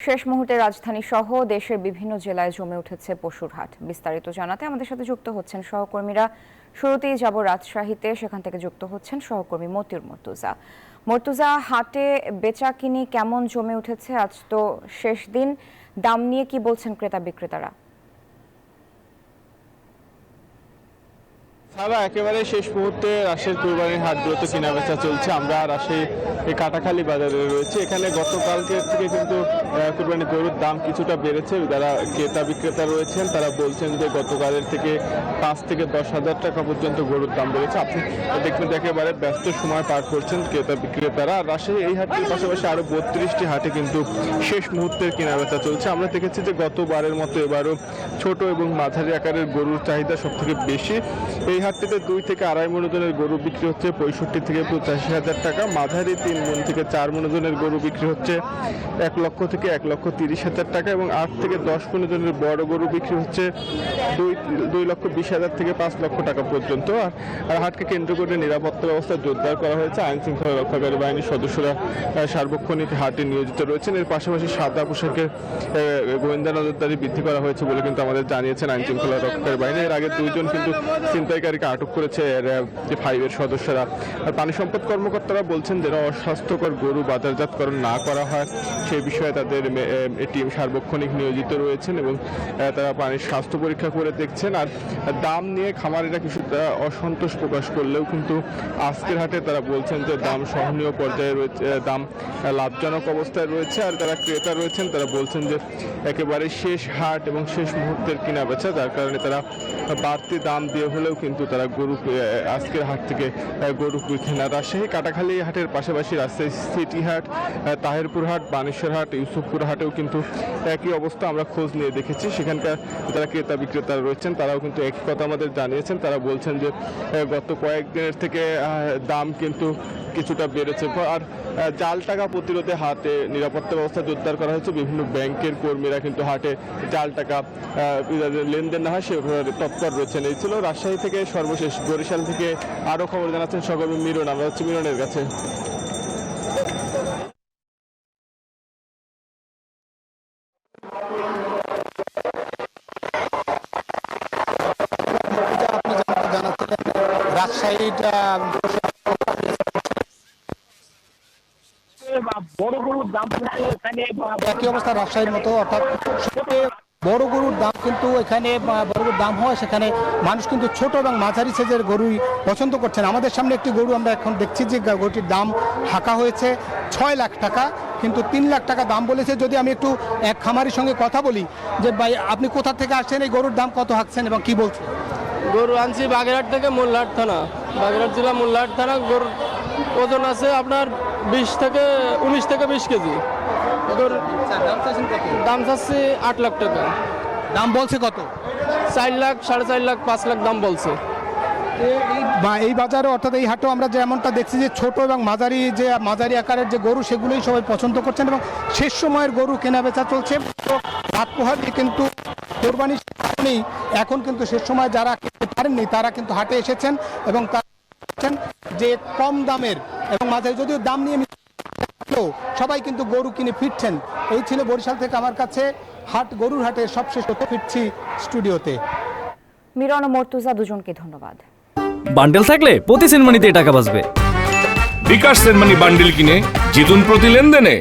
শেষ মুহূর্তে রাজধানী সহ দেশের বিভিন্ন জেলায় জমে উঠেছে পশুর হাট। বিস্তারিত জানাতে আমাদের সাথে যুক্ত হচ্ছেন সহকর্মীরা। শুরুতেই যাব রাজশাহীতে, সেখান থেকে যুক্ত হচ্ছেন সহকর্মী মতিউর মর্তুজা। মর্তুজা, হাটে বেচাকিনি কেমন জমে উঠেছে? আজ তো শেষ দিন, দাম নিয়ে কি বলছেন ক্রেতা বিক্রেতারা? সারা একেবারে শেষ মুহূর্তে রাজশাহীর কুরবানির হাটগুলোতে কেনা বেচা চলছে। আমরা রাজশাহী এই কাটাখালী বাজারে রয়েছে। এখানে গতকালকে থেকে কিন্তু কুরবানির গরুর দাম কিছুটা বেড়েছে। যারা ক্রেতা বিক্রেতা রয়েছেন তারা বলছেন যে গতকালের থেকে 5 থেকে 10,000 টাকা পর্যন্ত গরুর দাম বেড়েছে। আপনি দেখবেন একেবারে ব্যস্ত সময় পার করছেন ক্রেতা বিক্রেতারা। রাজশাহী এই হাটের পাশাপাশি আরও 32টি হাটে কিন্তু শেষ মুহূর্তের কেনা বেচা চলছে। আমরা দেখেছি যে গতবারের মতো এবারও ছোট এবং মাঝারি আকারের গরুর চাহিদা সব থেকে বেশি। এই হাটটিতে 2 থেকে 2.5 মণ ওজনের গরু বিক্রি হচ্ছে 65 থেকে 85,000 টাকা। মাঝারি 3 মণ থেকে 4 মণ ওজনের গরু বিক্রি হচ্ছে 1 লক্ষ থেকে 1,30,000 টাকা এবং 8 থেকে 10 মণ ওজনের বড় গরু বিক্রি হচ্ছে 2,20,000 থেকে 5 লক্ষ টাকা পর্যন্ত। আর হাটকে কেন্দ্র করে নিরাপত্তা ব্যবস্থা জোরদার করা হয়েছে। আইন শৃঙ্খলা রক্ষাকারী বাহিনীর সদস্যরা সার্বক্ষণিক হাটে নিয়োজিত রয়েছেন। এর পাশাপাশি সাদা পোশাকের গোয়েন্দা নজরদারি বৃদ্ধি করা হয়েছে বলে কিন্তু আমাদের জানিয়েছেন আইন শৃঙ্খলা রক্ষাকারী বাহিনী। এর আগে 2 জন কিন্তু ছিনতাইকারীকে আটক করেছে র্যাব 5-এর সদস্যরা। আর পানি সম্পদ কর্মকর্তারা বলছেন যেন অস্বাস্থ্যকর গরু বাজারজাতকরণ না করা হয় সেই বিষয়ে তাদের টিম সার্বক্ষণিক নিয়োজিত রয়েছেন এবং তারা পানির স্বাস্থ্য পরীক্ষা করে দেখছেন। আর দাম নিয়ে খামারিরা কিছুটা অসন্তোষ প্রকাশ করলেও কিন্তু আজকের হাটে তারা বলছেন যে দাম সহনীয় পর্যায়ে রয়েছে, দাম লাভজনক অবস্থায় রয়েছে। আর যারা ক্রেতা রয়েছেন তারা বলছেন যে একেবারে শেষ হাট এবং শেষ মুহূর্তের কিনা বেচা, যার কারণে তারা বাড়তি দাম দিয়ে হলেও কিন্তু তারা গরু আজকের হাট থেকে গরু কিনছে না। রাজশাহী কাটাখালী হাটের পাশাপাশি রাজশাহী সিটি হাট, তাহিরপুর হাট, বানেশ্বর হাট, ইউসুফপুর হাটেও কিন্তু একই অবস্থা আমরা খোঁজ নিয়ে দেখেছি। সেখানকার যারা ক্রেতা বিক্রেতারা রয়েছেন তারাও কিন্তু একই কথা আমাদের জানিয়েছেন। তারা বলছেন যে গত কয়েকদিনের থেকে দাম কিন্তু কিছুটা বেড়েছে। আর জাল টাকা প্রতিরোধে হাটে নিরাপত্তা ব্যবস্থা জোরদার করা হয়েছে। বিভিন্ন ব্যাংকের কর্মীরা কিন্তু হাটে জাল টাকা লেনদেন না হয় সে তৎপর রয়েছেন। এই ছিল রাজশাহী থেকে সর্বশেষ। বরিশাল থেকে আরও খবর জানাচ্ছেন সহকর্মী মিরন। আমরা হচ্ছে মিরনের কাছে। রাজশাহীটা বড় গরুর দাম এখানে একই অবস্থা রাজশাহীর মতো, অর্থাৎ বড় গরুর দাম কিন্তু এখানে বড় গরুর দাম হয়, সেখানে মানুষ কিন্তু ছোট এবং মাঝারি সাইজের গরুই পছন্দ করছেন। আমাদের সামনে একটি গরু আমরা এখন দেখছি যে গরুটির দাম হাঁকা হয়েছে 6 লাখ টাকা, কিন্তু 3 লাখ টাকা দাম বলেছে। যদি আমি একটু এক খামারির সঙ্গে কথা বলি যে ভাই আপনি কোথা থেকে আসছেন, এই গরুর দাম কত হাঁকছেন এবং কি বলছেন? গরু আনছি বাগেরহাট থেকে মোল্লাহাট থানা, বাগেরহাট জেলা মোল্লাহাট থানা। গরুর ওজন আছে আপনার 19 থেকে 20 কেজি। গরুর দাম চাচ্ছি 8 লাখ টাকা। দাম বলছে কত? 4 লাখ, 4.5 লাখ, 5 লাখ দাম বলছে। এই বাজারে অর্থাৎ এই হাটে আমরা যেমনটা দেখছি যে ছোট এবং মাঝারি আকারের যে গরু সেগুলোই সবাই পছন্দ করছেন এবং শেষ সময়ের গরু কেনা বেচা চলছে। রাত পোহার কিন্তু কোরবানির নেই, এখন কিন্তু শেষ সময় যারা কিনতে পারেননি তারা কিন্তু হাটে এসেছেন এবং তারা যে কম দামের এবং মাঝারি, যদিও দাম নিয়ে সবাই কিন্তু গরু কিনে ফিরছেন। এই ছিল বরিশাল থেকে আমার কাছে গরুর হাটের সবশেষ ফিরছি স্টুডিওতে। মিরন ও মর্তুজা দুজনকে ধন্যবাদ। বান্ডেল থাকলে প্রতি সেনমানিতে টাকা বাঁচবে। বিকাশ সেনমানি বান্ডেল কিনে জিতুন প্রতি লেনদেনে।